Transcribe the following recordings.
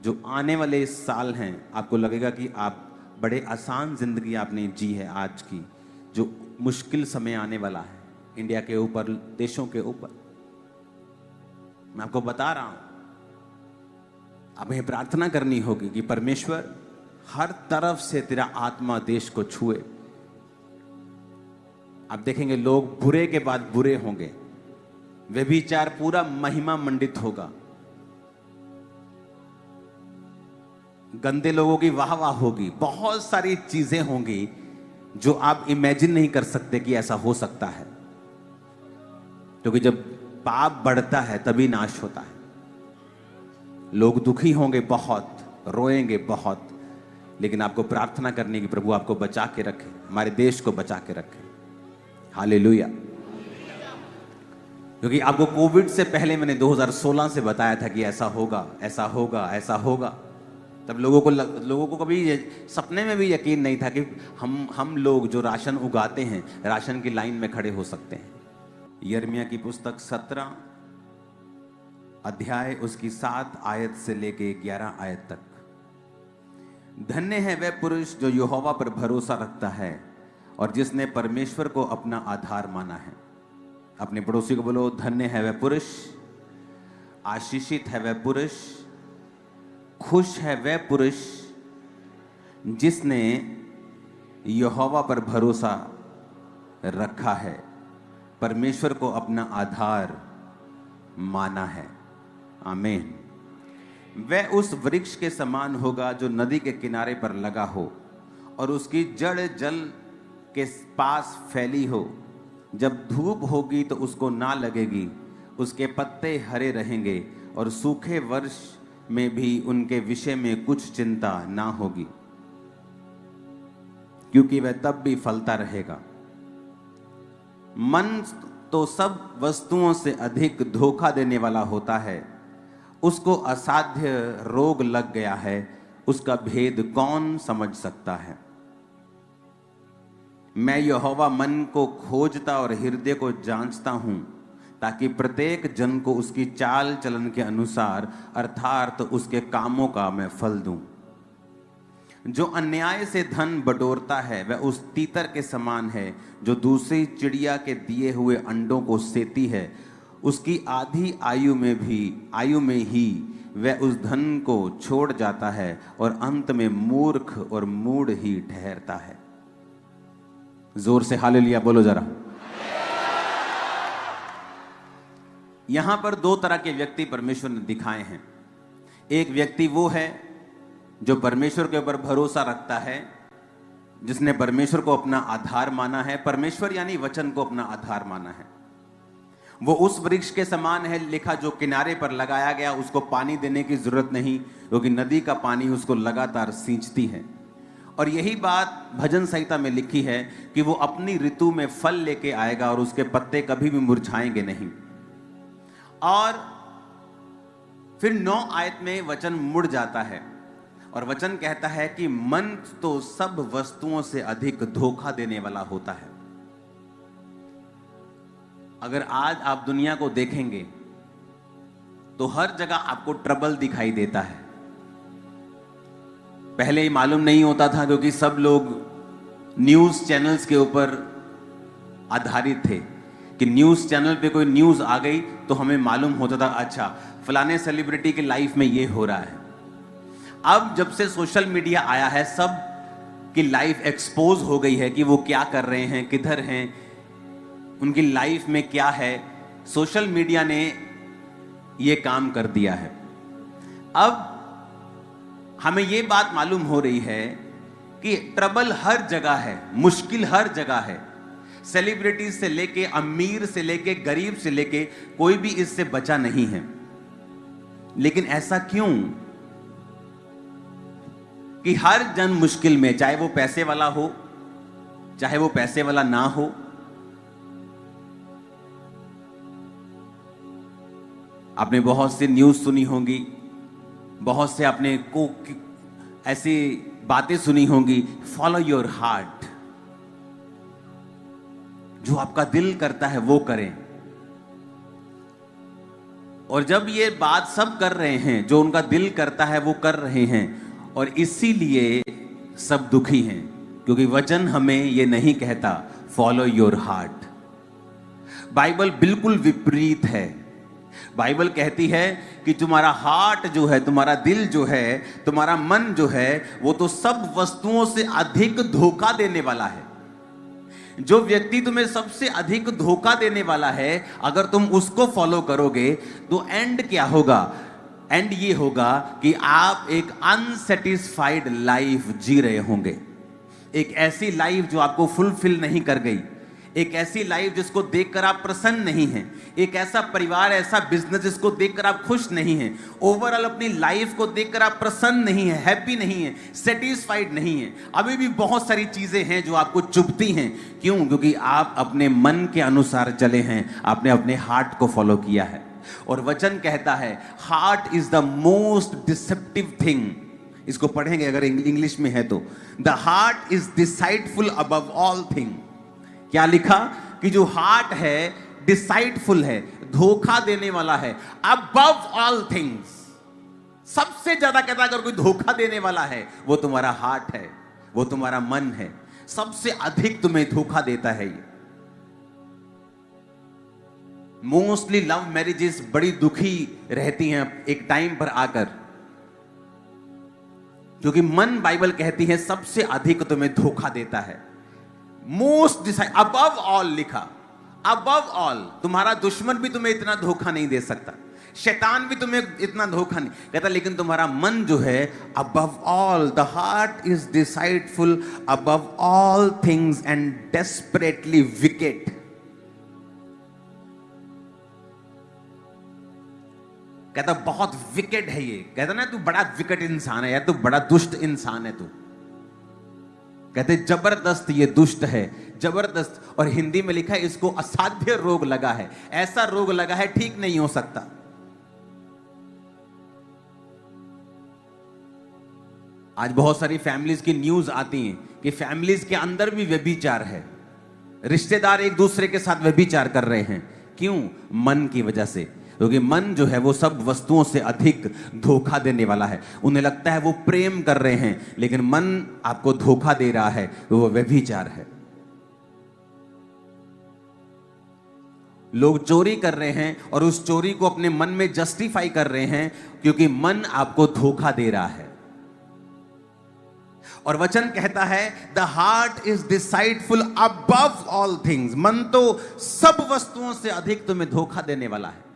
जो आने वाले साल हैं आपको लगेगा कि आप बड़े आसान जिंदगी आपने जी है आज की, जो मुश्किल समय आने वाला है इंडिया के ऊपर, देशों के ऊपर, मैं आपको बता रहा हूं। हमें प्रार्थना करनी होगी कि परमेश्वर हर तरफ से तेरा आत्मा देश को छुए। आप देखेंगे लोग बुरे के बाद बुरे होंगे, व्यभिचार पूरा महिमा मंडित होगा, गंदे लोगों की वाह वाह होगी, बहुत सारी चीजें होंगी जो आप इमेजिन नहीं कर सकते कि ऐसा हो सकता है। क्योंकि जब पाप बढ़ता है तभी नाश होता है। लोग दुखी होंगे बहुत, रोएंगे बहुत, लेकिन आपको प्रार्थना करनी कि प्रभु आपको बचा के रखे, हमारे देश को बचा के रखे। हालेलुया। क्योंकि आपको कोविड से पहले मैंने 2016 से बताया था कि ऐसा होगा, ऐसा होगा, ऐसा होगा। तब लोगों को कभी सपने में भी यकीन नहीं था कि हम लोग जो राशन उगाते हैं राशन की लाइन में खड़े हो सकते हैं। यिर्मयाह की पुस्तक 17 अध्याय उसकी 7 आयत से लेके 11 आयत तक। धन्य है वह पुरुष जो यहोवा पर भरोसा रखता है और जिसने परमेश्वर को अपना आधार माना है। अपने पड़ोसी को बोलो, धन्य है वह पुरुष, आशीषित है वह पुरुष, खुश है वह पुरुष जिसने यहोवा पर भरोसा रखा है, परमेश्वर को अपना आधार माना है। आमीन। वह उस वृक्ष के समान होगा जो नदी के किनारे पर लगा हो और उसकी जड़ जल के पास फैली हो। जब धूप होगी तो उसको ना लगेगी, उसके पत्ते हरे रहेंगे और सूखे वर्ष में भी उनके विषय में कुछ चिंता ना होगी, क्योंकि वह तब भी फलता रहेगा। मन तो सब वस्तुओं से अधिक धोखा देने वाला होता है, उसको असाध्य रोग लग गया है, उसका भेद कौन समझ सकता है। मैं यहोवा मन को खोजता और हृदय को जांचता हूं, ताकि प्रत्येक जन को उसकी चाल चलन के अनुसार अर्थात उसके कामों का मैं फल दूं। जो अन्याय से धन बटोरता है वह उस तीतर के समान है जो दूसरी चिड़िया के दिए हुए अंडों को सेती है। उसकी आधी आयु में ही वह उस धन को छोड़ जाता है और अंत में मूर्ख और मूढ़ ही ठहरता है। जोर से हालेलुया बोलो जरा। यहां पर 2 तरह के व्यक्ति परमेश्वर ने दिखाए हैं। एक व्यक्ति वो है जो परमेश्वर के ऊपर भरोसा रखता है, जिसने परमेश्वर को अपना आधार माना है, परमेश्वर यानी वचन को अपना आधार माना है। वो उस वृक्ष के समान है लिखा जो किनारे पर लगाया गया, उसको पानी देने की जरूरत नहीं, क्योंकि नदी का पानी उसको लगातार सींचती है। और यही बात भजन संहिता में लिखी है कि वो अपनी ऋतु में फल लेके आएगा और उसके पत्ते कभी भी मुरझाएंगे नहीं। और फिर 9 आयत में वचन मुड़ जाता है और वचन कहता है कि मन तो सब वस्तुओं से अधिक धोखा देने वाला होता है। अगर आज आप दुनिया को देखेंगे तो हर जगह आपको ट्रबल दिखाई देता है। पहले ही मालूम नहीं होता था क्योंकि सब लोग न्यूज चैनल्स के ऊपर आधारित थे कि न्यूज चैनल पे कोई न्यूज आ गई तो हमें मालूम होता था, अच्छा फलाने सेलिब्रिटी की लाइफ में ये हो रहा है। अब जब से सोशल मीडिया आया है, सब की लाइफ एक्सपोज हो गई है कि वो क्या कर रहे हैं, किधर हैं, उनकी लाइफ में क्या है। सोशल मीडिया ने ये काम कर दिया है। अब हमें ये बात मालूम हो रही है कि ट्रबल हर जगह है, मुश्किल हर जगह है। सेलिब्रिटी से लेके अमीर से लेके गरीब से लेके कोई भी इससे बचा नहीं है। लेकिन ऐसा क्यों कि हर जन मुश्किल में, चाहे वो पैसे वाला हो चाहे वो पैसे वाला ना हो। आपने बहुत सी न्यूज सुनी होंगी, बहुत से आपने को ऐसी बातें सुनी होंगी, फॉलो योर हार्ट, जो आपका दिल करता है वो करें। और जब ये बात सब कर रहे हैं, जो उनका दिल करता है वो कर रहे हैं, और इसीलिए सब दुखी हैं, क्योंकि वचन हमें ये नहीं कहता फॉलो योर हार्ट। बाइबल बिल्कुल विपरीत है। बाइबल कहती है कि तुम्हारा हार्ट जो है, तुम्हारा दिल जो है, तुम्हारा मन जो है, वो तो सब वस्तुओं से अधिक धोखा देने वाला है। जो व्यक्ति तुम्हें सबसे अधिक धोखा देने वाला है, अगर तुम उसको फॉलो करोगे तो एंड क्या होगा? एंड ये होगा कि आप एक अनसेटिस्फाइड लाइफ जी रहे होंगे। एक ऐसी लाइफ जो आपको फुलफिल नहीं कर गई, एक ऐसी लाइफ जिसको देखकर आप प्रसन्न नहीं हैं, एक ऐसा परिवार, ऐसा बिजनेस जिसको देखकर आप खुश नहीं हैं, ओवरऑल अपनी लाइफ को देखकर आप प्रसन्न नहीं हैं, हैप्पी नहीं हैं, सेटिस्फाइड नहीं हैं। अभी भी बहुत सारी चीजें हैं जो आपको चुभती हैं। क्यों? क्योंकि आप अपने मन के अनुसार चले हैं, आपने अपने हार्ट को फॉलो किया है। और वचन कहता है heart is the most deceptive thing. इसको पढ़ेंगे अगर इंग्लिश में है तो, the heart is deceitful above all thing. क्या लिखा? कि जो हार्ट है डिसाइडफुल है, धोखा देने वाला है, अबव ऑल थिंग्स। सबसे ज्यादा कहता है अगर कोई धोखा देने वाला है वो तुम्हारा हार्ट है, वो तुम्हारा मन है। सबसे अधिक तुम्हें धोखा देता है ये। मोस्टली लव मैरिजेस बड़ी दुखी रहती हैं एक टाइम पर आकर, क्योंकि मन, बाइबल कहती है, सबसे अधिक तुम्हें धोखा देता है। मोस्ट डिसाइड, अबव ऑल लिखा, अबव ऑल। तुम्हारा दुश्मन भी तुम्हें इतना धोखा नहीं दे सकता, शैतान भी तुम्हें इतना धोखा नहीं कहता, लेकिन तुम्हारा मन जो है, above all, the heart is deceitful above all things and desperately wicked. कहता बहुत विकेट है ये। कहता ना तू बड़ा विकेट इंसान है यार, तू बड़ा दुष्ट इंसान है तू। कहते जबरदस्त ये दुष्ट है, जबरदस्त। और हिंदी में लिखा है इसको असाध्य रोग लगा है। ऐसा रोग लगा है ठीक नहीं हो सकता। आज बहुत सारी फैमिलीज की न्यूज आती हैं कि फैमिलीज के अंदर भी व्यभिचार है, रिश्तेदार एक दूसरे के साथ व्यभिचार कर रहे हैं। क्यों? मन की वजह से। क्योंकि मन जो है वो सब वस्तुओं से अधिक धोखा देने वाला है। उन्हें लगता है वो प्रेम कर रहे हैं, लेकिन मन आपको धोखा दे रहा है, वो व्यभिचार है। लोग चोरी कर रहे हैं और उस चोरी को अपने मन में जस्टिफाई कर रहे हैं, क्योंकि मन आपको धोखा दे रहा है। और वचन कहता है the heart is deceitful above all things. मन तो सब वस्तुओं से अधिक तुम्हें धोखा देने वाला है।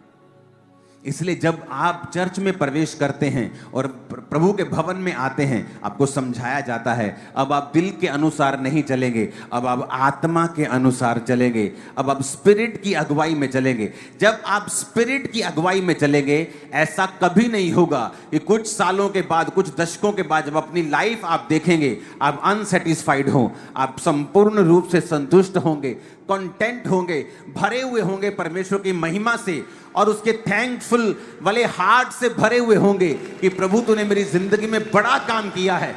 इसलिए जब आप चर्च में प्रवेश करते हैं और प्रभु के भवन में आते हैं, आपको समझाया जाता है अब आप दिल के अनुसार नहीं चलेंगे, अब आप आत्मा के अनुसार चलेंगे, अब आप स्पिरिट की अगुवाई में चलेंगे। जब आप स्पिरिट की अगुवाई में चलेंगे, ऐसा कभी नहीं होगा कि कुछ सालों के बाद, कुछ दशकों के बाद जब अपनी लाइफ आप देखेंगे, आप अनसेटिस्फाइड हो। आप संपूर्ण रूप से संतुष्ट होंगे, कंटेंट होंगे, भरे हुए होंगे परमेश्वर की महिमा से, और उसके थैंकफुल वाले हार्ट से भरे हुए होंगे कि प्रभु तूने मेरी जिंदगी में बड़ा काम किया है,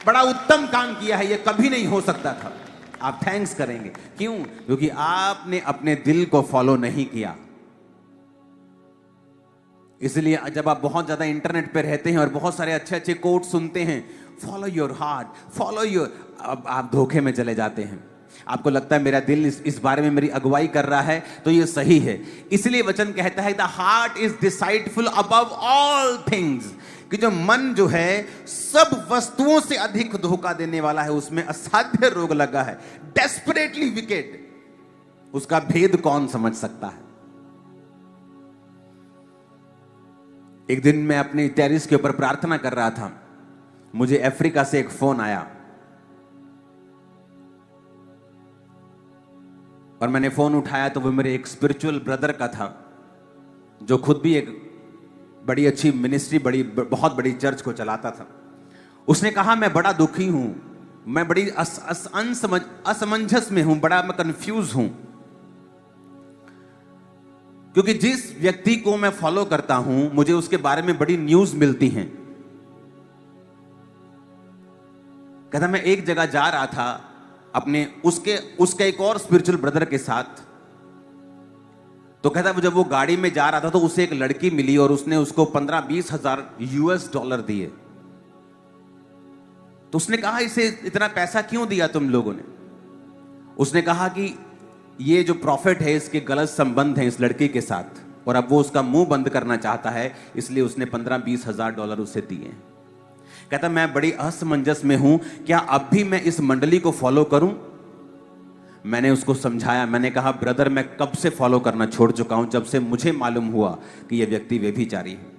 बड़ा उत्तम काम किया है, ये कभी नहीं हो सकता था। आप थैंक्स करेंगे। क्यों? क्योंकि आपने अपने दिल को फॉलो नहीं किया। इसलिए जब आप बहुत ज्यादा इंटरनेट पे रहते हैं और बहुत सारे अच्छे अच्छे कोट सुनते हैं, follow your heart, follow your, अब आप धोखे में चले जाते हैं। आपको लगता है मेरा दिल इस बारे में मेरी अगुवाई कर रहा है, तो ये सही है। इसलिए वचन कहता है the heart is deceitful above all things, कि जो मन जो है सब वस्तुओं से अधिक धोखा देने वाला है, उसमें असाध्य रोग लगा है, डेस्परेटली विकेट। उसका भेद कौन समझ सकता है? एक दिन मैं अपनी टेरिस के ऊपर प्रार्थना कर रहा था, मुझे अफ्रीका से एक फोन आया और मैंने फोन उठाया तो वो मेरे एक स्पिरिचुअल ब्रदर का था, जो खुद भी एक बड़ी अच्छी मिनिस्ट्री, बहुत बड़ी चर्च को चलाता था। उसने कहा मैं बड़ा दुखी हूं, मैं बड़ी असमंजस में हूं, बड़ा मैं कंफ्यूज हूं, क्योंकि जिस व्यक्ति को मैं फॉलो करता हूं मुझे उसके बारे में बड़ी न्यूज मिलती हैं। कहता मैं एक जगह जा रहा था अपने उसके एक और स्पिरिचुअल ब्रदर के साथ, तो कहता जब वो गाड़ी में जा रहा था तो उसे एक लड़की मिली और उसने उसको 15-20 हजार US$ दिए। तो उसने कहा इसे इतना पैसा क्यों दिया तुम लोगों ने? उसने कहा कि ये जो प्रॉफिट है इसके गलत संबंध हैं इस लड़की के साथ और अब वो उसका मुंह बंद करना चाहता है, इसलिए उसने 15-20 हजार डॉलर उसे दिए। कहता मैं बड़ी असमंजस में हूं, क्या अब भी मैं इस मंडली को फॉलो करूं? मैंने उसको समझाया, मैंने कहा ब्रदर मैं कब से फॉलो करना छोड़ चुका हूं, जब से मुझे मालूम हुआ कि यह व्यक्ति व्यभिचारी है।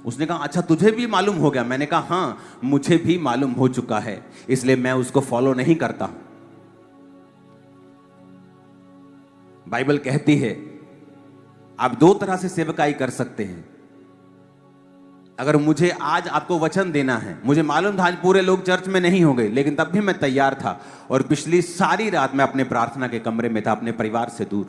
उसने कहा अच्छा तुझे भी मालूम हो गया? मैंने कहा हाँ मुझे भी मालूम हो चुका है, इसलिए मैं उसको फॉलो नहीं करता हूं। बाइबल कहती है आप दो तरह से सेवकाई कर सकते हैं। अगर मुझे आज आपको वचन देना है, मुझे मालूम था आज पूरे लोग चर्च में नहीं होंगे, लेकिन तब भी मैं तैयार था और पिछली सारी रात मैं अपने प्रार्थना के कमरे में था, अपने परिवार से दूर,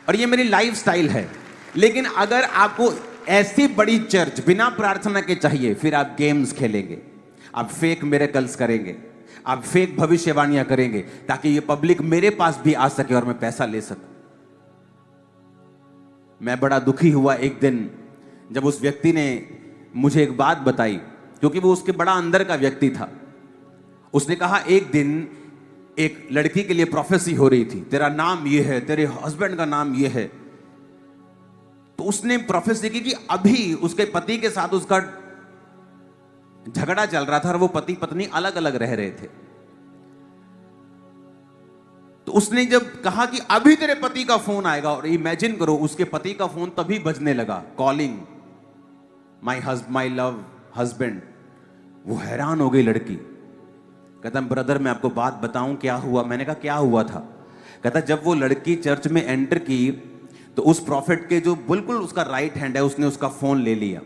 और ये मेरी लाइफ स्टाइल है। लेकिन अगर आपको ऐसी बड़ी चर्च बिना प्रार्थना के चाहिए, फिर आप गेम्स खेलेंगे, आप फेक मिरेकल्स करेंगे, आप फेक भविष्यवाणियां करेंगे ताकि ये पब्लिक मेरे पास भी आ सके और मैं पैसा ले सकूं। मैं बड़ा दुखी हुआ एक दिन जब उस व्यक्ति ने मुझे एक बात बताई, क्योंकि वो उसके बड़ा अंदर का व्यक्ति था। उसने कहा एक दिन एक लड़की के लिए प्रोफेसी हो रही थी, तेरा नाम ये है, तेरे हस्बैंड का नाम ये है। तो उसने प्रोफेसी की कि अभी उसके पति के साथ उसका झगड़ा चल रहा था और वो पति पत्नी अलग अलग रह रहे थे। तो उसने जब कहा कि अभी तेरे पति का फोन आएगा, और इमेजिन करो उसके पति का फोन तभी बजने लगा, कॉलिंग माई लव हस्बैंड। वो हैरान हो गई लड़की। कहता ब्रदर मैं आपको बात बताऊं क्या हुआ? मैंने कहा क्या हुआ था? कहता जब वो लड़की चर्च में एंटर की तो उस प्रॉफिट के जो बिल्कुल उसका राइट हैंड है उसने उसका फोन ले लिया,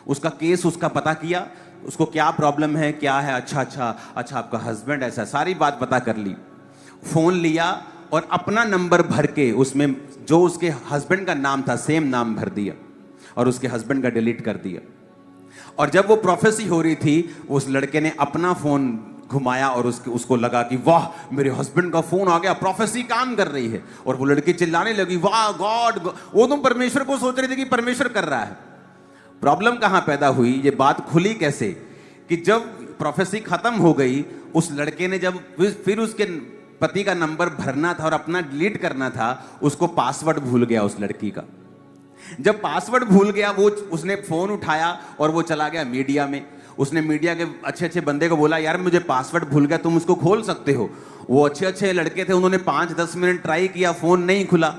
उसका केस उसका पता किया, उसको क्या प्रॉब्लम है क्या है, अच्छा आपका हस्बैंड ऐसा, सारी बात पता कर ली। फोन लिया और अपना नंबर भर के उसमें जो उसके हस्बैंड का नाम था सेम नाम भर दिया और उसके हस्बैंड का डिलीट कर दिया। और जब वो प्रोफेसी हो रही थी उस लड़के ने अपना फोन घुमाया और उसको लगा कि वाह मेरे हस्बैंड का फोन आ गया, प्रोफेसी काम कर रही है। और वो लड़की चिल्लाने लगी वाह गॉड, वो तो परमेश्वर को सोच रही थी कि परमेश्वर कर रहा है। प्रॉब्लम कहां पैदा हुई, ये बात खुली कैसे कि जब प्रोफेसी खत्म हो गई, उस लड़के ने जब फिर उसके पति का नंबर भरना था और अपना डिलीट करना था, उसको पासवर्ड भूल गया उस लड़की का। जब पासवर्ड भूल गया वो उसने फोन उठाया और वो चला गया मीडिया में। उसने मीडिया के अच्छे बंदे को बोला यार मुझे पासवर्ड भूल गया, तुम उसको खोल सकते हो। वो अच्छे लड़के थे, उन्होंने 5-10 मिनट ट्राई किया, फोन नहीं खुला,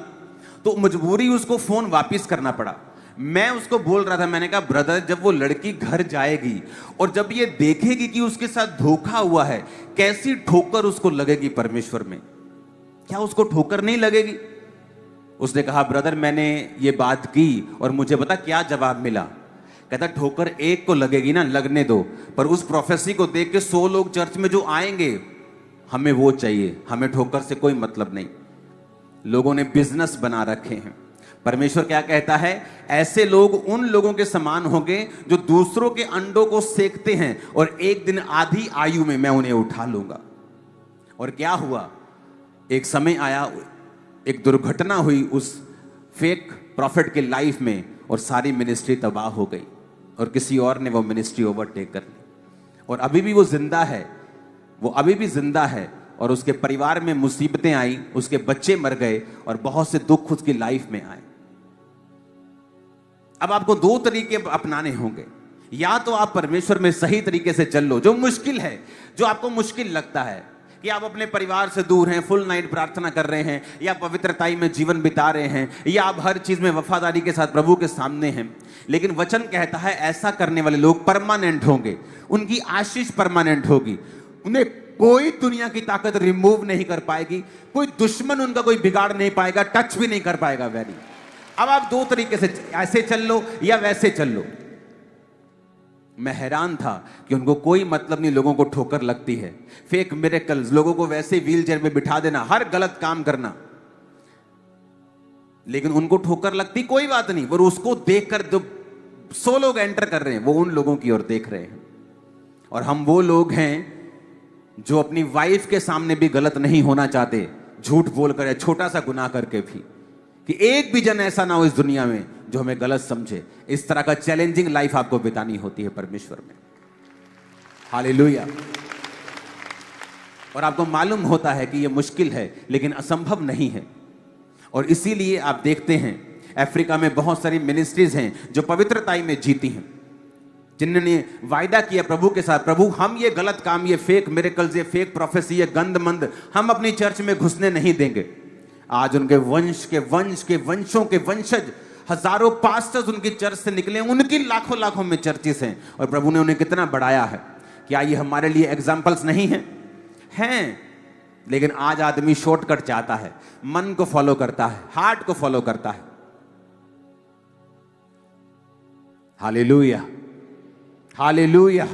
तो मजबूरी उसको फोन वापस करना पड़ा। मैं उसको बोल रहा था, मैंने कहा ब्रदर जब वो लड़की घर जाएगी और जब ये देखेगी कि उसके साथ धोखा हुआ है, कैसी ठोकर उसको लगेगी परमेश्वर में, क्या उसको ठोकर नहीं लगेगी? उसने कहा ब्रदर मैंने ये बात की और मुझे पता क्या जवाब मिला। कहता ठोकर एक को लगेगी ना, लगने दो, पर उस प्रोफेसी को देख के 100 लोग चर्च में जो आएंगे हमें वो चाहिए, हमें ठोकर से कोई मतलब नहीं। लोगों ने बिजनेस बना रखे हैं। परमेश्वर क्या कहता है, ऐसे लोग उन लोगों के समान होंगे जो दूसरों के अंडों को सेकते हैं और एक दिन आधी आयु में मैं उन्हें उठा लूंगा। और क्या हुआ, एक समय आया, एक दुर्घटना हुई उस फेक प्रॉफिट के लाइफ में और सारी मिनिस्ट्री तबाह हो गई और किसी और ने वो मिनिस्ट्री ओवरटेक कर ली। और अभी भी वो जिंदा है, वो अभी भी जिंदा है और उसके परिवार में मुसीबतें आई, उसके बच्चे मर गए और बहुत से दुख उसकी लाइफ में आए। अब आपको 2 तरीके अपनाने होंगे, या तो आप परमेश्वर में सही तरीके से चल लो, जो मुश्किल है, जो आपको मुश्किल लगता है कि आप अपने परिवार से दूर हैं, फुल नाइट प्रार्थना कर रहे हैं, या पवित्रताई में जीवन बिता रहे हैं, या आप हर चीज में वफादारी के साथ प्रभु के सामने हैं। लेकिन वचन कहता है ऐसा करने वाले लोग परमानेंट होंगे, उनकी आशीष परमानेंट होगी, उन्हें कोई दुनिया की ताकत रिमूव नहीं कर पाएगी, कोई दुश्मन उनका कोई बिगाड़ नहीं पाएगा, टच भी नहीं कर पाएगा। वेरी अब आप 2 तरीके से, ऐसे चल लो या वैसे चल लो। मैं हैरान था कि उनको कोई मतलब नहीं, लोगों को ठोकर लगती है, फेक मिरेकल्स, लोगों को वैसे व्हीलचेयर में बिठा देना, हर गलत काम करना, लेकिन उनको ठोकर लगती कोई बात नहीं। पर उसको देखकर जो 100 लोग एंटर कर रहे हैं वो उन लोगों की ओर देख रहे हैं। और हम वो लोग हैं जो अपनी वाइफ के सामने भी गलत नहीं होना चाहते, झूठ बोलकर या छोटा सा गुनाह करके भी, कि एक भी जन ऐसा ना हो इस दुनिया में जो हमें गलत समझे। इस तरह का चैलेंजिंग लाइफ आपको बितानी होती है परमेश्वर में। हालेलुया। और आपको मालूम होता है कि यह मुश्किल है लेकिन असंभव नहीं है। और इसीलिए आप देखते हैं अफ्रीका में बहुत सारी मिनिस्ट्रीज हैं जो पवित्रताई में जीती हैं, जिन्होंने वायदा किया प्रभु के साथ, प्रभु हम ये गलत काम, ये फेक मिरेकल्स, ये फेक प्रोफेसी, ये गंदमंद हम अपनी चर्च में घुसने नहीं देंगे। आज उनके वंश के वंशों के वंशज, हजारों पास्टर्स उनकी चर्च से निकले, उनकी लाखों लाखों में चर्चेस हैं और प्रभु ने उन्हें कितना बढ़ाया है। क्या ये हमारे लिए एग्जाम्पल्स नहीं है? हैं। लेकिन आज आदमी शॉर्टकट चाहता है, मन को फॉलो करता है, हार्ट को फॉलो करता है। Hallelujah, hallelujah.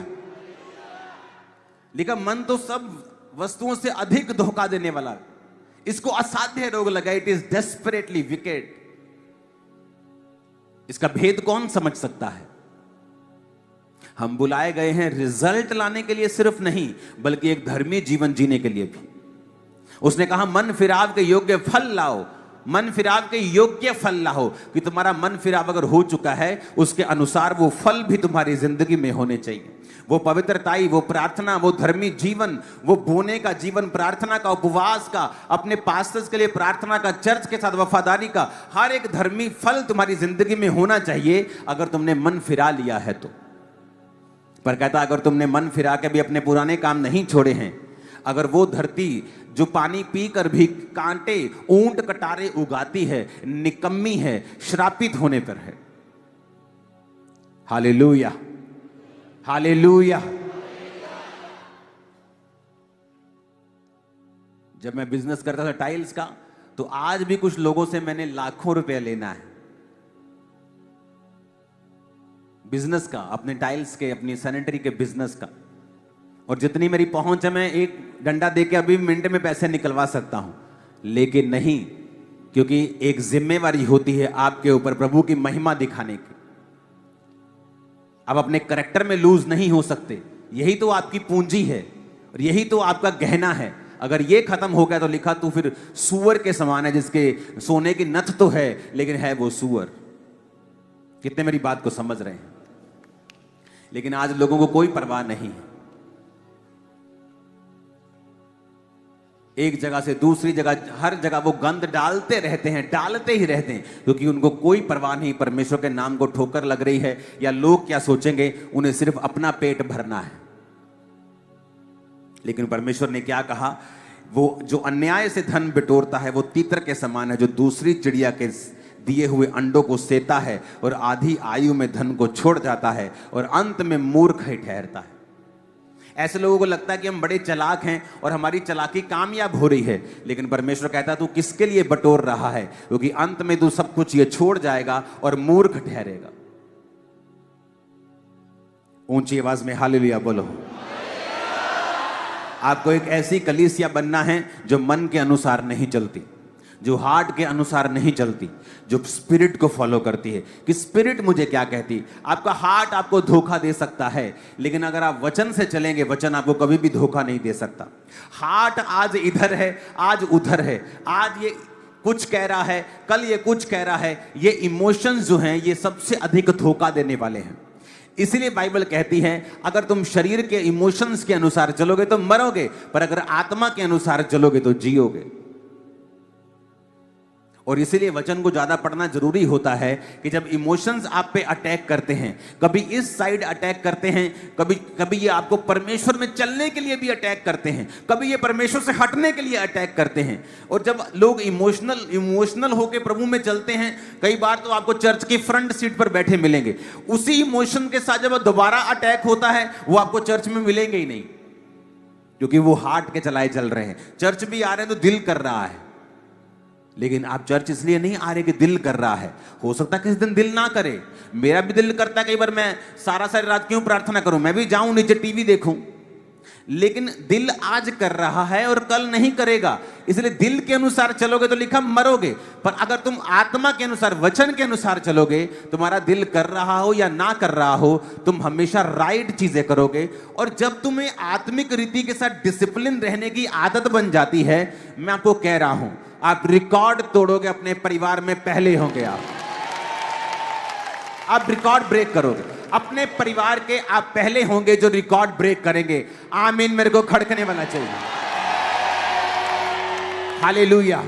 लेकिन मन तो सब वस्तुओं से अधिक धोखा देने वाला है। इसको असाध्य रोग लगा, इट इज डेस्परेटली विकेड। इसका भेद कौन समझ सकता है? हम बुलाए गए हैं रिजल्ट लाने के लिए सिर्फ नहीं, बल्कि एक धर्मी जीवन जीने के लिए भी। उसने कहा मन फिराव के योग्य फल लाओ, मन फिराव के योग्य फल लाओ, कि तुम्हारा मन फिराव अगर हो चुका है उसके अनुसार वो फल भी तुम्हारी जिंदगी में होने चाहिए। वो पवित्रताई, वो प्रार्थना, वो धर्मी जीवन, वो बोने का जीवन, प्रार्थना का, उपवास का, अपने पास्टर्स के लिए प्रार्थना का, चर्च के साथ वफादारी का, हर एक धर्मी फल तुम्हारी जिंदगी में होना चाहिए अगर तुमने मन फिरा लिया है तो। पर कहता अगर तुमने मन फिरा के भी अपने पुराने काम नहीं छोड़े हैं, अगर वो धरती जो पानी पीकर भी कांटे ऊंट कटारे उगाती है, निकम्मी है, श्रापित होने पर है। Hallelujah, hallelujah. जब मैं बिजनेस करता था टाइल्स का, तो आज भी कुछ लोगों से मैंने लाखों रुपए लेना है बिजनेस का, अपने टाइल्स के, अपनी सैनिटरी के बिजनेस का। और जितनी मेरी पहुंच है मैं एक डंडा देके अभी मिनट में पैसे निकलवा सकता हूं, लेकिन नहीं, क्योंकि एक जिम्मेवारी होती है आपके ऊपर प्रभु की महिमा दिखाने की। आप अपने करैक्टर में लूज नहीं हो सकते। यही तो आपकी पूंजी है और यही तो आपका गहना है। अगर ये खत्म हो गया तो लिखा तो फिर सूअर के समान है, जिसके सोने की नथ तो है लेकिन है वो सूअर। कितने मेरी बात को समझ रहे हैं? लेकिन आज लोगों को कोई परवाह नहीं है। एक जगह से दूसरी जगह, हर जगह वो गंद डालते रहते हैं, डालते ही रहते हैं, क्योंकि उनको कोई परवाह नहीं परमेश्वर के नाम को ठोकर लग रही है या लोग क्या सोचेंगे। उन्हें सिर्फ अपना पेट भरना है। लेकिन परमेश्वर ने क्या कहा? वो जो अन्याय से धन बिटोरता है वो तीतर के समान है, जो दूसरी चिड़िया के दिए हुए अंडों को सेता है और आधी आयु में धन को छोड़ जाता है और अंत में मूर्ख ही ठहरता है। ऐसे लोगों को लगता है कि हम बड़े चालाक हैं और हमारी चालाकी कामयाब हो रही है, लेकिन परमेश्वर कहता है तू किसके लिए बटोर रहा है, क्योंकि अंत में तू सब कुछ ये छोड़ जाएगा और मूर्ख ठहरेगा। ऊंची आवाज में हालेलुया बोलो। आपको एक ऐसी कलीसिया बनना है जो मन के अनुसार नहीं चलती, जो हार्ट के अनुसार नहीं चलती, जो स्पिरिट को फॉलो करती है कि स्पिरिट मुझे क्या कहती। आपका हार्ट आपको धोखा दे सकता है, लेकिन अगर आप वचन से चलेंगे, वचन आपको कभी भी धोखा नहीं दे सकता। हार्ट आज इधर है, आज उधर है, आज ये कुछ कह रहा है, कल ये कुछ कह रहा है। ये इमोशंस जो हैं ये सबसे अधिक धोखा देने वाले हैं। इसीलिए बाइबल कहती है अगर तुम शरीर के इमोशंस के अनुसार चलोगे तो मरोगे, पर अगर आत्मा के अनुसार चलोगे तो जियोगे। और इसीलिए वचन को ज्यादा पढ़ना जरूरी होता है कि जब इमोशंस आप पे अटैक करते हैं, कभी इस साइड अटैक करते हैं, कभी ये आपको परमेश्वर में चलने के लिए भी अटैक करते हैं, कभी ये परमेश्वर से हटने के लिए अटैक करते हैं। और जब लोग इमोशनल होकर प्रभु में चलते हैं, कई बार तो आपको चर्च की फ्रंट सीट पर बैठे मिलेंगे। उसी इमोशन के साथ जब दोबारा अटैक होता है वो आपको चर्च में मिलेंगे ही नहीं, क्योंकि वो हार्ट के चलाए चल रहे हैं। चर्च भी आ रहे हैं तो दिल कर रहा है, लेकिन आप चर्च इसलिए नहीं आ रहे कि दिल कर रहा है। हो सकता है किसी दिन दिल ना करे, मेरा भी दिल करता है कई बार मैं सारी रात क्यों प्रार्थना करूं, मैं भी जाऊं नीचे टीवी देखूं, लेकिन दिल आज कर रहा है और कल नहीं करेगा, इसलिए दिल के अनुसार चलोगे तो लिखा मरोगे। पर अगर तुम आत्मा के अनुसार, वचन के अनुसार चलोगे, तुम्हारा दिल कर रहा हो या ना कर रहा हो, तुम हमेशा राइट चीजें करोगे। और जब तुम्हें आत्मिक रीति के साथ डिसिप्लिन रहने की आदत बन जाती है, मैं आपको कह रहा हूं, आप रिकॉर्ड तोड़ोगे, अपने परिवार में पहले होंगे। आप रिकॉर्ड ब्रेक करोगे अपने परिवार के, आप पहले होंगे जो रिकॉर्ड ब्रेक करेंगे। आमीन मेरे को खड़कने वाला चाहिए। Hallelujah,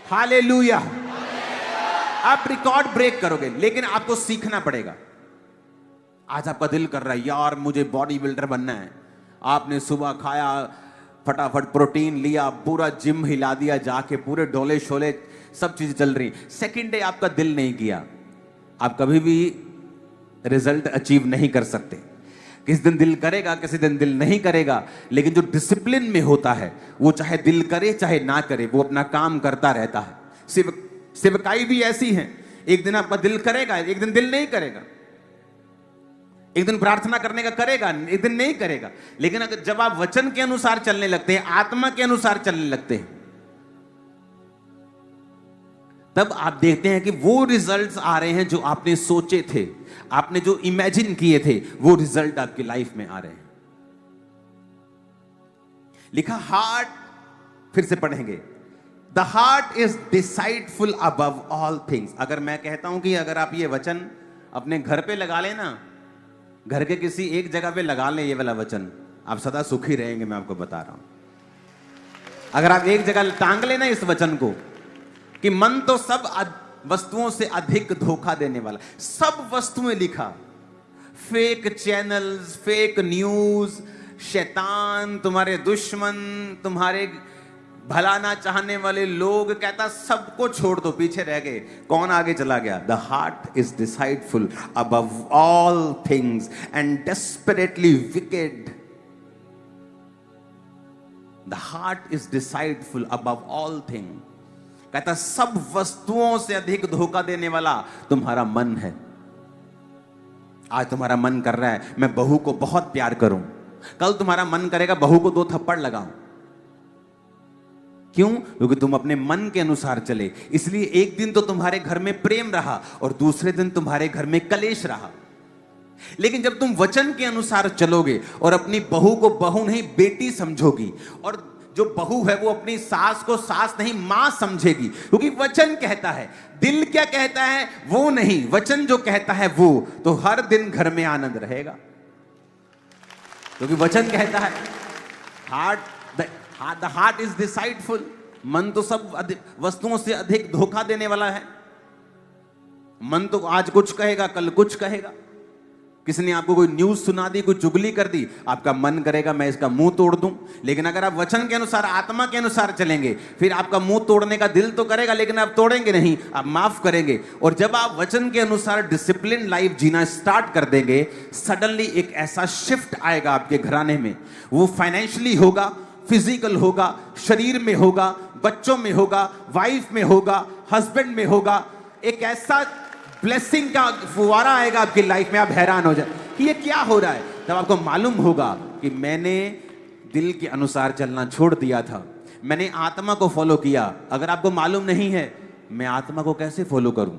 hallelujah. आप रिकॉर्ड ब्रेक करोगे, लेकिन आपको सीखना पड़ेगा। आज आपका दिल कर रहा है यार मुझे बॉडी बिल्डर बनना है, आपने सुबह खाया, फटाफट प्रोटीन लिया, पूरा जिम हिला दिया जाके, पूरे डोले शोले सब चीजें चल रही। सेकंड डे आपका दिल नहीं किया, आप कभी भी रिजल्ट अचीव नहीं कर सकते। किसी दिन दिल करेगा, किसी दिन दिल नहीं करेगा, लेकिन जो डिसिप्लिन में होता है वो चाहे दिल करे चाहे ना करे, वो अपना काम करता रहता है। सेवकाई भी ऐसी है, एक दिन आपका दिल करेगा, एक दिन दिल नहीं करेगा, एक दिन प्रार्थना करने का करेगा, एक दिन नहीं करेगा। लेकिन अगर जब आप वचन के अनुसार चलने लगते हैं, आत्मा के अनुसार चलने लगते हैं, तब आप देखते हैं कि वो रिजल्ट्स आ रहे हैं जो आपने सोचे थे, आपने जो इमेजिन किए थे, वो रिजल्ट आपकी लाइफ में आ रहे हैं। लिखा हार्ट, फिर से पढ़ेंगे, the heart is deceitful above all things. अगर मैं कहता हूं कि अगर आप ये वचन अपने घर पे लगा लेना, घर के किसी एक जगह पे लगा लें ये वाला वचन, आप सदा सुखी रहेंगे। मैं आपको बता रहा हूं, अगर आप एक जगह टांग लेना इस वचन को कि मन तो सब वस्तुओं से अधिक धोखा देने वाला। सब वस्तुएं लिखा, फेक चैनल्स, फेक न्यूज, शैतान, तुम्हारे दुश्मन, तुम्हारे भला ना चाहने वाले लोग, कहता सबको छोड़ दो, पीछे रह गए, कौन आगे चला गया। The heart is deceitful above all things and desperately wicked. The heart is deceitful above all things, कहता सब वस्तुओं से अधिक धोखा देने वाला तुम्हारा मन है। आज तुम्हारा मन कर रहा है मैं बहू को बहुत प्यार करूं, कल तुम्हारा मन करेगा बहू को 2 थप्पड़ लगाऊं। क्यों? क्योंकि तुम अपने मन के अनुसार चले। इसलिए एक दिन तो तुम्हारे घर में प्रेम रहा और दूसरे दिन तुम्हारे घर में कलेश रहा। लेकिन जब तुम वचन के अनुसार चलोगे और अपनी बहू को बहू नहीं बेटी समझोगी, और जो बहू है वो अपनी सास को सास नहीं मां समझेगी, क्योंकि वचन कहता है, दिल क्या कहता है वो नहीं, वचन जो कहता है वो, तो हर दिन घर में आनंद रहेगा। क्योंकि वचन कहता है द हार्ट इज डिसाइडफुल, मन तो सब वस्तुओं से अधिक धोखा देने वाला है। मन तो आज कुछ कहेगा, कल कुछ कहेगा। किसी ने आपको कोई न्यूज सुना दी, कोई चुगली कर दी, आपका मन करेगा मैं इसका मुंह तोड़ दूं। लेकिन अगर आप वचन के अनुसार, आत्मा के अनुसार चलेंगे, फिर आपका मुंह तोड़ने का दिल तो करेगा, लेकिन आप तोड़ेंगे नहीं, आप माफ करेंगे। और जब आप वचन के अनुसार डिसिप्लिन लाइफ जीना स्टार्ट कर देंगे, सडनली एक ऐसा शिफ्ट आएगा आपके घराने में। वो फाइनेंशियली होगा, फिजिकल होगा, शरीर में होगा, बच्चों में होगा, वाइफ में होगा, हस्बैंड में होगा। एक ऐसा ब्लेसिंग का फुवारा आएगा आपकी लाइफ में, आप हैरान हो जाए कि ये क्या हो रहा है। तब आपको मालूम होगा कि मैंने दिल के अनुसार चलना छोड़ दिया था, मैंने आत्मा को फॉलो किया। अगर आपको मालूम नहीं है मैं आत्मा को कैसे फॉलो करूं,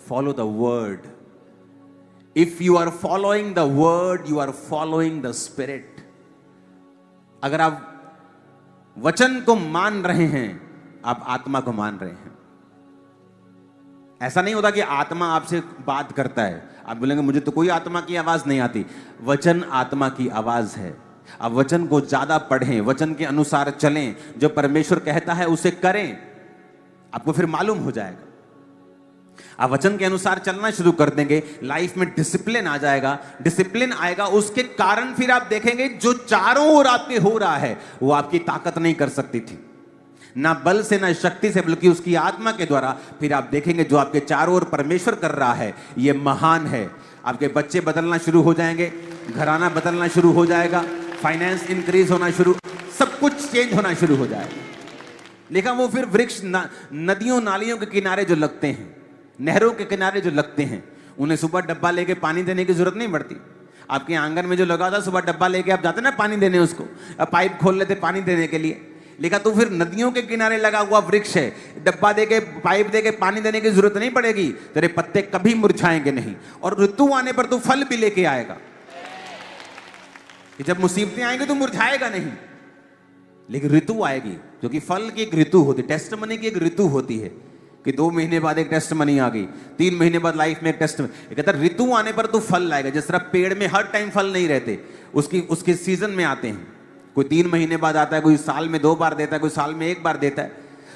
follow the word. If you are following the word, you are following the spirit. अगर आप वचन को मान रहे हैं, आप आत्मा को मान रहे हैं। ऐसा नहीं होता कि आत्मा आपसे बात करता है, आप बोलेंगे मुझे तो कोई आत्मा की आवाज नहीं आती। वचन आत्मा की आवाज है। आप वचन को ज्यादा पढ़ें, वचन के अनुसार चलें, जो परमेश्वर कहता है उसे करें, आपको फिर मालूम हो जाएगा। आप वचन के अनुसार चलना शुरू कर देंगे, लाइफ में डिसिप्लिन आ जाएगा। डिसिप्लिन आएगा, उसके कारण फिर आप देखेंगे जो चारों ओर आपके हो रहा है वो आपकी ताकत नहीं कर सकती थी, ना बल से ना शक्ति से, बल्कि उसकी आत्मा के द्वारा। फिर आप देखेंगे जो आपके चारों ओर परमेश्वर कर रहा है ये महान है। आपके बच्चे बदलना शुरू हो जाएंगे, घराना बदलना शुरू हो जाएगा, फाइनेंस इंक्रीज होना शुरू, सब कुछ चेंज होना शुरू हो जाएगा। लिखा वो फिर वृक्ष नदियों नालियों के किनारे जो लगते हैं, नहरों के किनारे जो लगते हैं, उन्हें सुबह डब्बा लेके पानी देने की जरूरत नहीं पड़ती। आपके आंगन में जो लगा था, सुबह डब्बा लेके आप जाते ना पानी देने उसको, अब पाइप खोल लेते पानी देने के लिए, लिखा तो फिर नदियों के किनारे लगा हुआ वृक्ष है, डब्बा देके पाइप देके पानी देने की जरूरत नहीं पड़ेगी, तेरे पत्ते कभी मुरझाएंगे नहीं, और ऋतु आने पर तू फल भी लेके आएगा। कि जब मुसीबतें आएंगी तो मुरझाएगा नहीं, लेकिन ऋतु आएगी, क्योंकि फल की एक ऋतु होती है, टेस्टमनी की एक ऋतु होती है कि 2 महीने बाद एक टेस्टमनी आ गई, 3 महीने बाद लाइफ में एक टेस्टमनी। कहता ऋतु आने पर तो फल लाएगा। जिस तरह पेड़ में हर टाइम फल नहीं रहते, उसके सीजन में आते हैं, कोई 3 महीने बाद आता है, कोई साल में 2 बार देता है, कोई साल में 1 बार देता है।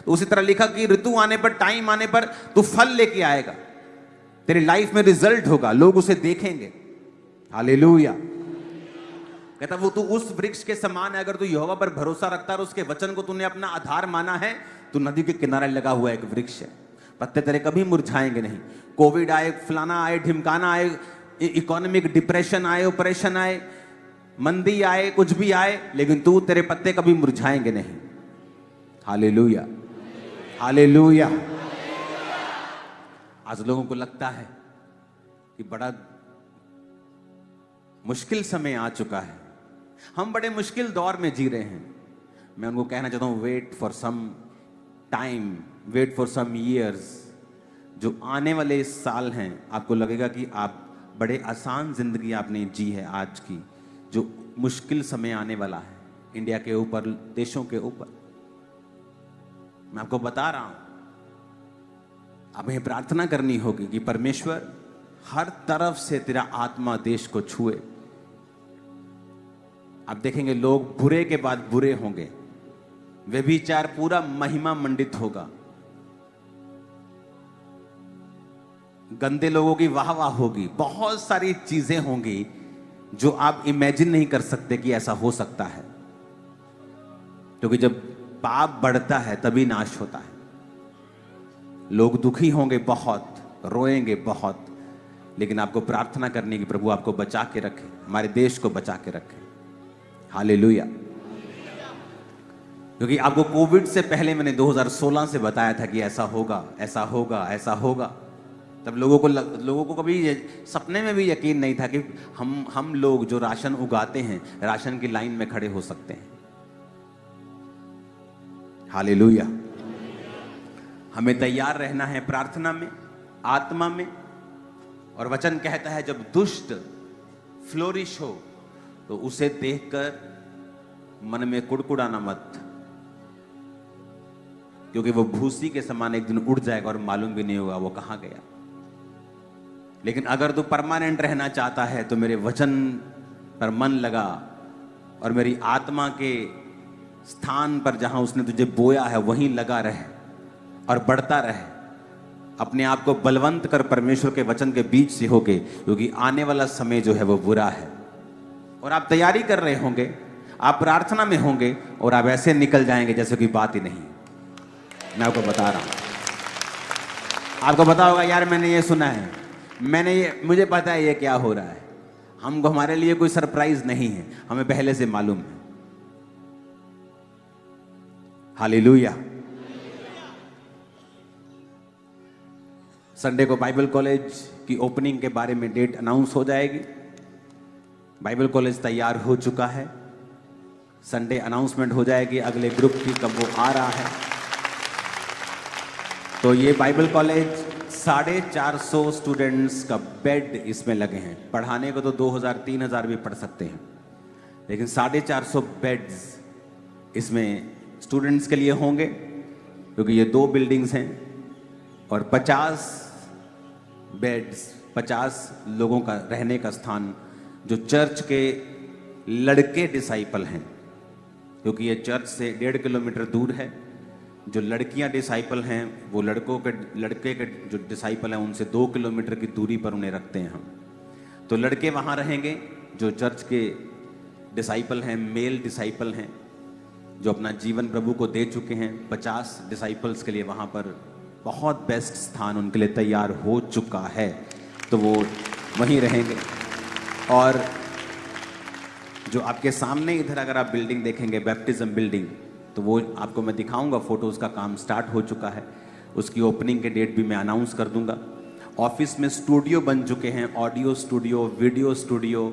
तो उसी तरह लिखा कि ऋतु आने पर, टाइम आने पर तू फल लेके आएगा, तेरी लाइफ में रिजल्ट होगा, लोग उसे देखेंगे। हालेलुया। कहता वो तू उस वृक्ष के समान है, अगर तू यहोवा पर भरोसा रखता है और उसके वचन को तूने अपना आधार माना है, तू नदी के किनारे लगा हुआ एक वृक्ष है, पत्ते तेरे कभी मुरझाएंगे नहीं। कोविड आए, फलाना आए, ढिमकाना आए, इकोनॉमिक डिप्रेशन आए, ऑपरेशन आए, मंदी आए, कुछ भी आए, लेकिन तू, तेरे पत्ते कभी मुरझाएंगे नहीं। Hallelujah, hallelujah. आज लोगों को लगता है कि बड़ा मुश्किल समय आ चुका है, हम बड़े मुश्किल दौर में जी रहे हैं। मैं उनको कहना चाहता हूं, wait for some time, wait for some years. जो आने वाले साल हैं, आपको लगेगा कि आप बड़े आसान जिंदगी आपने जी है आज की, जो मुश्किल समय आने वाला है इंडिया के ऊपर, देशों के ऊपर। मैं आपको बता रहा हूं, हमें प्रार्थना करनी होगी कि परमेश्वर हर तरफ से तेरा आत्मा देश को छुए। आप देखेंगे लोग बुरे के बाद बुरे होंगे, व्यभिचार पूरा महिमा मंडित होगा, गंदे लोगों की वाह वाह होगी, बहुत सारी चीजें होंगी जो आप इमेजिन नहीं कर सकते कि ऐसा हो सकता है। क्योंकि जब पाप बढ़ता है तभी नाश होता है। लोग दुखी होंगे बहुत, रोएंगे बहुत, लेकिन आपको प्रार्थना करनी कि प्रभु आपको बचा के रखे, हमारे देश को बचा के रखे। हालेलुया। क्योंकि आपको कोविड से पहले मैंने 2016 से बताया था कि ऐसा होगा, ऐसा होगा, ऐसा होगा। तब लोगों को कभी सपने में भी यकीन नहीं था कि हम लोग जो राशन उगाते हैं, राशन की लाइन में खड़े हो सकते हैं। हालेलुया। हमें तैयार रहना है प्रार्थना में, आत्मा में। और वचन कहता है जब दुष्ट फ्लोरिश हो तो उसे देखकर मन में कुड़कुड़ाना मत, क्योंकि वो भूसी के समान एक दिन उड़ जाएगा और मालूम भी नहीं होगा वो कहां गया। लेकिन अगर तू परमानेंट रहना चाहता है तो मेरे वचन पर मन लगा और मेरी आत्मा के स्थान पर जहां उसने तुझे बोया है वहीं लगा रहे और बढ़ता रहे। अपने आप को बलवंत कर परमेश्वर के वचन के बीच से होके, क्योंकि आने वाला समय जो है वो बुरा है। और आप तैयारी कर रहे होंगे, आप प्रार्थना में होंगे और आप ऐसे निकल जाएंगे जैसे कोई बात ही नहीं। मैं आपको बता रहा हूं, आपको पता होगा यार मैंने ये सुना है, मुझे पता है ये क्या हो रहा है। हमको, हमारे लिए कोई सरप्राइज नहीं है, हमें पहले से मालूम है। हालेलुया। संडे को बाइबल कॉलेज की ओपनिंग के बारे में डेट अनाउंस हो जाएगी। बाइबल कॉलेज तैयार हो चुका है, संडे अनाउंसमेंट हो जाएगी अगले ग्रुप की, कब वो आ रहा है। तो ये बाइबल कॉलेज 450 स्टूडेंट्स का बेड इसमें लगे हैं। पढ़ाने को तो 2000-3000 भी पढ़ सकते हैं, लेकिन 450 बेड्स इसमें स्टूडेंट्स के लिए होंगे, क्योंकि ये 2 बिल्डिंग्स हैं। और 50 बेड्स, 50 लोगों का रहने का स्थान, जो चर्च के लड़के डिसाइपल हैं, क्योंकि ये चर्च से 1.5 किलोमीटर दूर है। जो लड़कियां डिसाइपल हैं वो लड़के के जो डिसाइपल हैं उनसे 2 किलोमीटर की दूरी पर उन्हें रखते हैं हम। तो लड़के वहाँ रहेंगे जो चर्च के डिसाइपल हैं, मेल डिसाइपल हैं, जो अपना जीवन प्रभु को दे चुके हैं। 50 डिसाइपल्स के लिए वहाँ पर बहुत बेस्ट स्थान उनके लिए तैयार हो चुका है, तो वो वहीं रहेंगे। और जो आपके सामने इधर अगर आप बिल्डिंग देखेंगे, बैप्टिज्म बिल्डिंग, तो वो आपको मैं दिखाऊंगा फोटो, उसका काम स्टार्ट हो चुका है। उसकी ओपनिंग के डेट भी मैं अनाउंस कर दूंगा। ऑफिस में स्टूडियो बन चुके हैं, ऑडियो स्टूडियो, वीडियो स्टूडियो,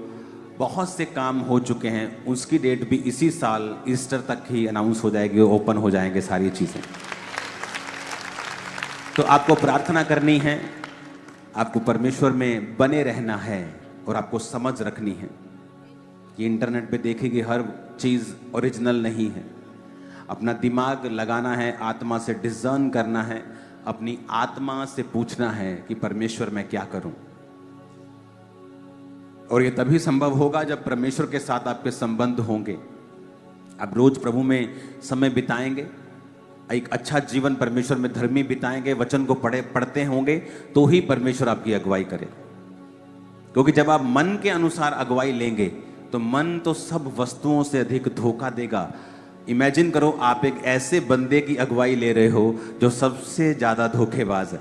बहुत से काम हो चुके हैं, उसकी डेट भी इसी साल ईस्टर तक ही अनाउंस हो जाएगी, ओपन हो जाएंगे सारी चीज़ें। तो आपको प्रार्थना करनी है, आपको परमेश्वर में बने रहना है और आपको समझ रखनी है कि इंटरनेट पे देखेगी हर चीज़ ओरिजिनल नहीं है। अपना दिमाग लगाना है, आत्मा से डिज़र्न करना है, अपनी आत्मा से पूछना है कि परमेश्वर मैं क्या करूं। और ये तभी संभव होगा जब परमेश्वर के साथ आपके संबंध होंगे। आप रोज प्रभु में समय बिताएंगे, एक अच्छा जीवन परमेश्वर में धर्मी बिताएंगे, वचन को पढ़ते होंगे, तो ही परमेश्वर आपकी अगुवाई करे। क्योंकि जब आप मन के अनुसार अगुवाई लेंगे तो मन तो सब वस्तुओं से अधिक धोखा देगा। इमेजिन करो, आप एक ऐसे बंदे की अगुवाई ले रहे हो जो सबसे ज्यादा धोखेबाज है।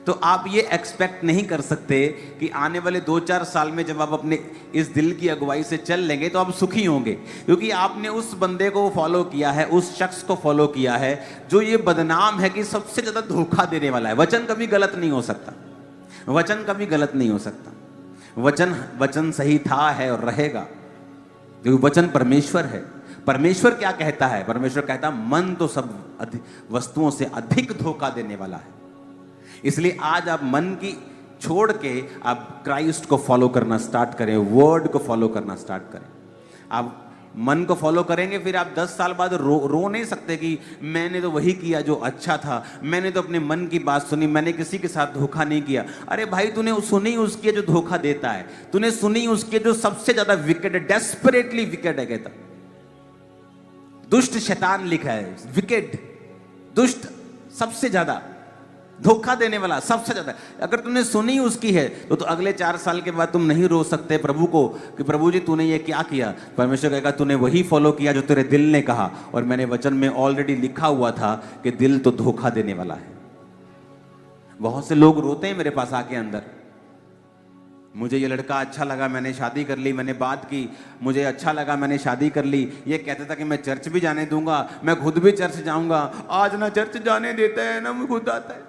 तो आप ये एक्सपेक्ट नहीं कर सकते कि आने वाले 2-4 साल में जब आप अपने इस दिल की अगुवाई से चल लेंगे तो आप सुखी होंगे, क्योंकि आपने उस बंदे को फॉलो किया है, उस शख्स को फॉलो किया है जो ये बदनाम है कि सबसे ज्यादा धोखा देने वाला है। वचन कभी गलत नहीं हो सकता, वचन कभी गलत नहीं हो सकता। वचन सही था, है और रहेगा, क्योंकि वचन परमेश्वर है। परमेश्वर क्या कहता है? परमेश्वर कहता है मन तो सब वस्तुओं से अधिक धोखा देने वाला है। इसलिए आज आप मन की छोड़ के आप क्राइस्ट को फॉलो करना स्टार्ट करें, वर्ड को फॉलो करना स्टार्ट करें। आप मन को फॉलो करेंगे, फिर आप 10 साल बाद रो नहीं सकते कि मैंने तो वही किया जो अच्छा था, मैंने तो अपने मन की बात सुनी, मैंने किसी के साथ धोखा नहीं किया। अरे भाई, तूने सुनी उसके जो धोखा देता है, तूने सुनी उसके जो सबसे ज्यादा विकेट है, डेस्परेटली विकेट है। कहता दुष्ट शैतान लिखा है, विकेट, दुष्ट, सबसे ज्यादा धोखा देने वाला, सबसे ज्यादा। अगर तुमने सुनी उसकी है तो अगले 4 साल के बाद तुम नहीं रो सकते प्रभु को कि प्रभु जी तूने ये क्या किया। परमेश्वर कहेगा तूने वही फॉलो किया जो तेरे दिल ने कहा, और मैंने वचन में ऑलरेडी लिखा हुआ था कि दिल तो धोखा देने वाला है। बहुत से लोग रोते हैं मेरे पास आके अंदर, मुझे ये लड़का अच्छा लगा, मैंने शादी कर ली, मैंने बात की, मुझे अच्छा लगा, मैंने शादी कर ली। ये कहता था कि मैं चर्च भी जाने दूंगा, मैं खुद भी चर्च जाऊंगा। आज ना चर्च जाने देता है ना मैं खुद आता है।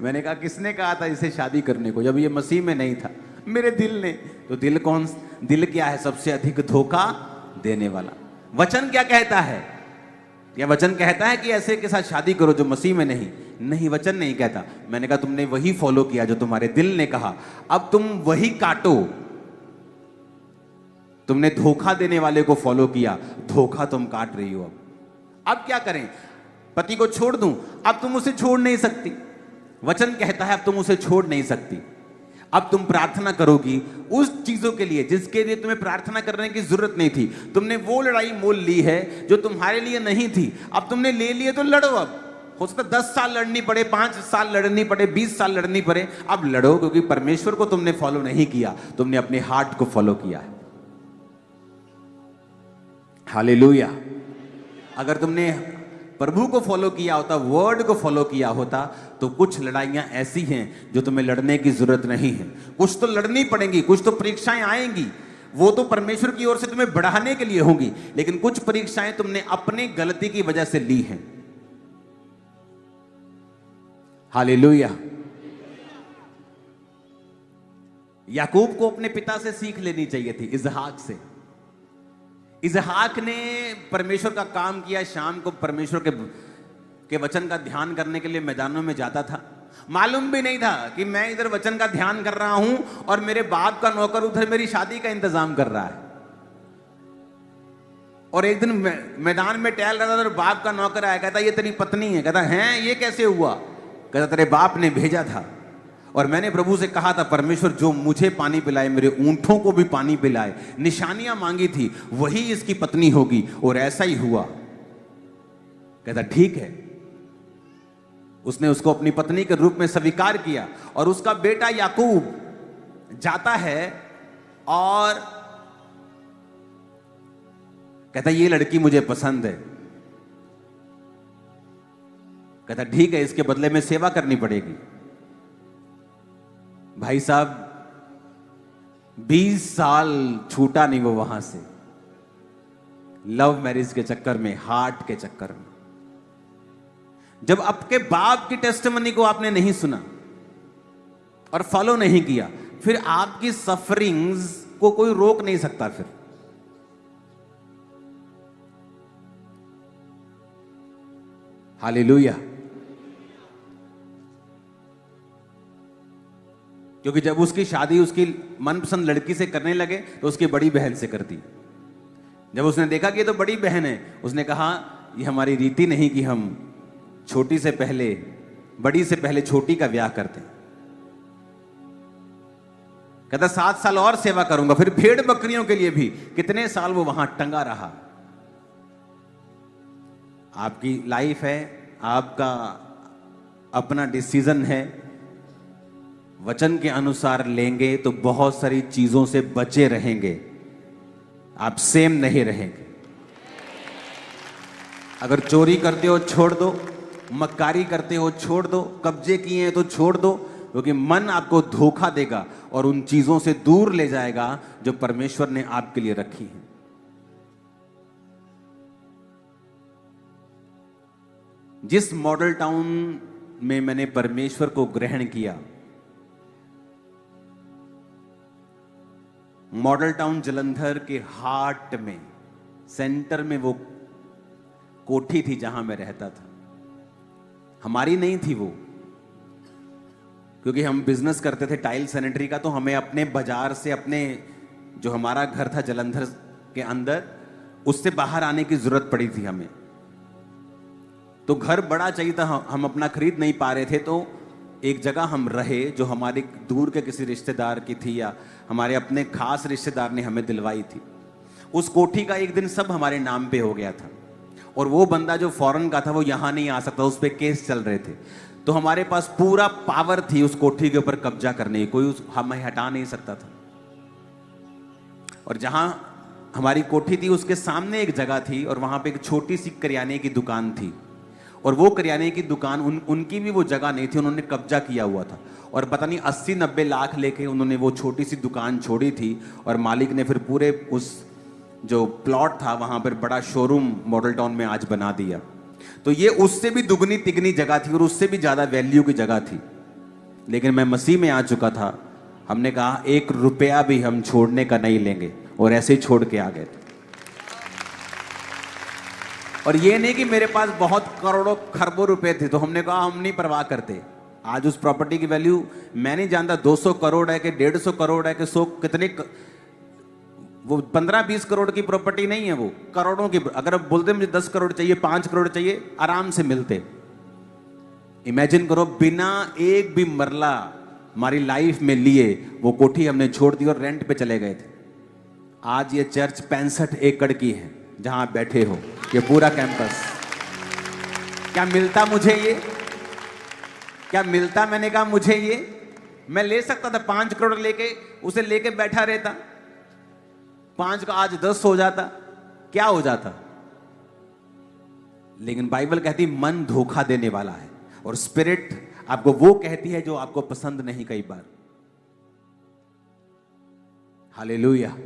मैंने कहा किसने कहा था इसे शादी करने को, जब ये मसीह में नहीं था? मेरे दिल ने। तो दिल क्या है? सबसे अधिक धोखा देने वाला। वचन क्या कहता है? या वचन कहता है कि ऐसे के साथ शादी करो जो मसीह में नहीं, वचन नहीं कहता। मैंने कहा तुमने वही फॉलो किया जो तुम्हारे दिल ने कहा, अब तुम वही काटो। तुमने धोखा देने वाले को फॉलो किया, धोखा तुम काट रही हो। अब क्या करें? पति को छोड़ दूं? अब तुम उसे छोड़ नहीं सकती। वचन कहता है अब तुम उसे छोड़ नहीं सकती। अब तुम प्रार्थना करोगी उस चीजों के लिए जिसके लिए तुम्हें प्रार्थना करने की जरूरत नहीं थी। तुमने वो लड़ाई मोल ली है जो तुम्हारे लिए नहीं थी, अब तुमने ले लिए तो लड़ो। अब हो सकता 10 साल लड़नी पड़े, 5 साल लड़नी पड़े, 20 साल लड़नी पड़े, अब लड़ो, क्योंकि परमेश्वर को तुमने फॉलो नहीं किया, तुमने अपने हार्ट को फॉलो किया है। हालेलुया। अगर तुमने प्रभु को फॉलो किया होता, वर्ड को फॉलो किया होता, तो कुछ लड़ाइयां ऐसी हैं जो तुम्हें लड़ने की जरूरत नहीं है। कुछ तो लड़नी पड़ेंगी, कुछ तो परीक्षाएं आएंगी, वो तो परमेश्वर की ओर से तुम्हें बढ़ाने के लिए होंगी, लेकिन कुछ परीक्षाएं तुमने अपनी गलती की वजह से ली हैं। हालेलुया। याकूब को अपने पिता से सीख लेनी चाहिए थी, इसहाक से। इसहाक ने परमेश्वर का काम किया, शाम को परमेश्वर के वचन का ध्यान करने के लिए मैदानों में जाता था। मालूम भी नहीं था कि मैं इधर वचन का ध्यान कर रहा हूं और मेरे बाप का नौकर उधर मेरी शादी का इंतजाम कर रहा है। और एक दिन मैदान में टहल रहा था और बाप का नौकर आया, कहता ये तेरी पत्नी है। कहता है, ये कैसे हुआ? कहता तेरे बाप ने भेजा था और मैंने प्रभु से कहा था परमेश्वर जो मुझे पानी पिलाए मेरे ऊंटों को भी पानी पिलाए। निशानियां मांगी थी, वही इसकी पत्नी होगी, और ऐसा ही हुआ। कहता ठीक है। उसने उसको अपनी पत्नी के रूप में स्वीकार किया और उसका बेटा याकूब जाता है और कहता ये लड़की मुझे पसंद है। कहता ठीक है, इसके बदले में सेवा करनी पड़ेगी। भाई साहब 20 साल छूटा नहीं वो वहां से, लव मैरिज के चक्कर में, हार्ट के चक्कर में। जब आपके बाप की टेस्टिमनी को आपने नहीं सुना और फॉलो नहीं किया, फिर आपकी सफरिंग्स को कोई रोक नहीं सकता फिर। हालेलुया। क्योंकि जब उसकी शादी उसकी मनपसंद लड़की से करने लगे तो उसकी बड़ी बहन से कर दी। जब उसने देखा कि ये तो बड़ी बहन है, उसने कहा ये हमारी रीति नहीं कि हम छोटी से पहले बड़ी से पहले छोटी का ब्याह करते। कहता 7 साल और सेवा करूंगा। फिर भेड़ बकरियों के लिए भी कितने साल वो वहां टंगा रहा। आपकी लाइफ है, आपका अपना डिसीजन है। वचन के अनुसार लेंगे तो बहुत सारी चीजों से बचे रहेंगे, आप सेम नहीं रहेंगे। अगर चोरी करते हो छोड़ दो, मक्कारी करते हो छोड़ दो, कब्जे किए हैं तो छोड़ दो, क्योंकि मन आपको धोखा देगा और उन चीजों से दूर ले जाएगा जो परमेश्वर ने आपके लिए रखी है। जिस मॉडल टाउन में मैंने परमेश्वर को ग्रहण किया, मॉडल टाउन जलंधर के हार्ट में, सेंटर में वो कोठी थी जहां मैं रहता था। हमारी नहीं थी वो, क्योंकि हम बिजनेस करते थे टाइल सैनिटरी का, तो हमें अपने बाजार से, अपने जो हमारा घर था जलंधर के अंदर, उससे बाहर आने की जरूरत पड़ी थी हमें। तो घर बड़ा चाहिए था, हम अपना खरीद नहीं पा रहे थे, तो एक जगह हम रहे जो हमारे दूर के किसी रिश्तेदार की थी या हमारे अपने खास रिश्तेदार ने हमें दिलवाई थी। उस कोठी का एक दिन सब हमारे नाम पे हो गया था, और वो बंदा जो फॉरेन का था वो यहां नहीं आ सकता, उस पे केस चल रहे थे। तो हमारे पास पूरा पावर थी उस कोठी के ऊपर कब्जा करने की, कोई हमें हटा नहीं सकता था। और जहां हमारी कोठी थी उसके सामने एक जगह थी, और वहां पे एक छोटी सी करियाने की दुकान थी, और वो करियाने की दुकान उनकी भी वो जगह नहीं थी, उन्होंने कब्जा किया हुआ था। और पता नहीं 80-90 लाख लेके उन्होंने वो छोटी सी दुकान छोड़ी थी, और मालिक ने फिर पूरे उस जो प्लॉट था वहां पर बड़ा शोरूम मॉडल टाउन में आज बना दिया। तो ये उससे भी दुगनी तिगनी जगह थी और उससे भी ज्यादा वैल्यू की जगह थी। लेकिन मैं मसीह में आ चुका था, हमने कहा 1 रुपया भी हम छोड़ने का नहीं लेंगे, और ऐसे ही छोड़ के आ गए थे। और ये नहीं कि मेरे पास बहुत करोड़ों खरबों रुपए थे, तो हमने कहा हम नहीं परवाह करते। आज उस प्रॉपर्टी की वैल्यू मैं नहीं जानता 200 करोड़ है कि 150 करोड़ है कि 100 कितने, वो 15-20 करोड़ की प्रॉपर्टी नहीं है, वो करोड़ों की। अगर आप बोलते मुझे 10 करोड़ चाहिए, 5 करोड़ चाहिए, आराम से मिलते। इमेजिन करो, बिना एक भी मरला हमारी लाइफ में लिए वो कोठी हमने छोड़ दी और रेंट पे चले गए थे। आज ये चर्च 65 एकड़ की है जहां आप बैठे हो, ये पूरा कैंपस। क्या मिलता मुझे ये? क्या मिलता? मैंने कहा मुझे ये, मैं ले सकता था 5 करोड़ लेके, उसे लेके बैठा रहता, 5 का आज 10 हो जाता, क्या हो जाता। लेकिन बाइबल कहती मन धोखा देने वाला है, और स्पिरिट आपको वो कहती है जो आपको पसंद नहीं कई बार। हालेलुया।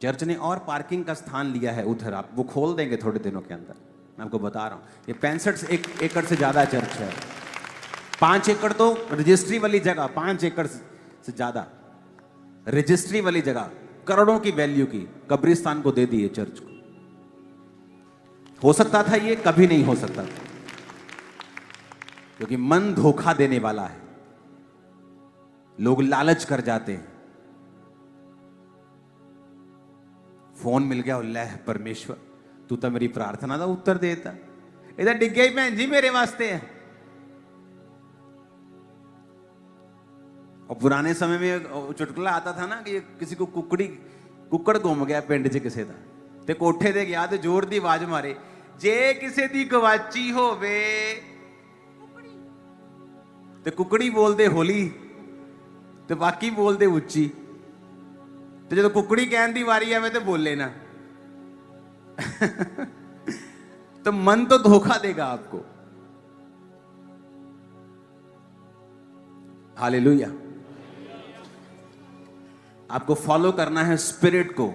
चर्च ने और पार्किंग का स्थान लिया है उधर, आप वो खोल देंगे थोड़े दिनों के अंदर, मैं आपको बता रहा हूं। ये 65 एकड़ से ज्यादा चर्च है। 5 एकड़ तो रजिस्ट्री वाली जगह, 5 एकड़ से ज्यादा रजिस्ट्री वाली जगह, करोड़ों की वैल्यू की कब्रिस्तान को दे दी है चर्च को। हो सकता था ये? कभी नहीं हो सकता था, क्योंकि मन धोखा देने वाला है। लोग लालच कर जाते हैं। फोन मिल गया, ले परमेश्वर तू तो मेरी प्रार्थना का उत्तर देता, इधर डिग गई भैन जी मेरे वास्ते है। और पुराने समय में चुटकुला आता था ना कि किसी को कुक्कड़ घुम गया पिंड च किसी का, ते कोठे ते गया ते जोर दी आवाज मारे, जे किसी दी गवाची होवे ते कुकड़ी बोलदे होली ते बाकी बोलदे उच्ची, ते जो कुकड़ी कहन दी वारी आवे ते बोले ना। तो मन तो धोखा देगा आपको। हालेलुया। आपको फॉलो करना है स्पिरिट को।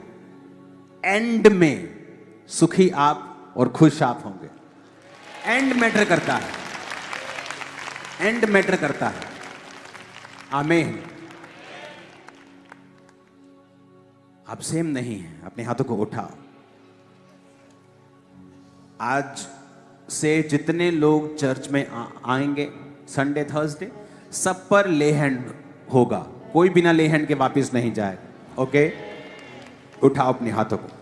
एंड में सुखी आप और खुश आप होंगे। एंड मैटर करता है। एंड मैटर करता है। आमीन। आप सेम नहीं हैं, अपने हाथों को उठाओ। आज से जितने लोग चर्च में आएंगे संडे थर्सडे, सब पर ले हैंड होगा, कोई बिना ले हैंड के वापस नहीं जाएगा। ओके, उठाओ अपने हाथों को।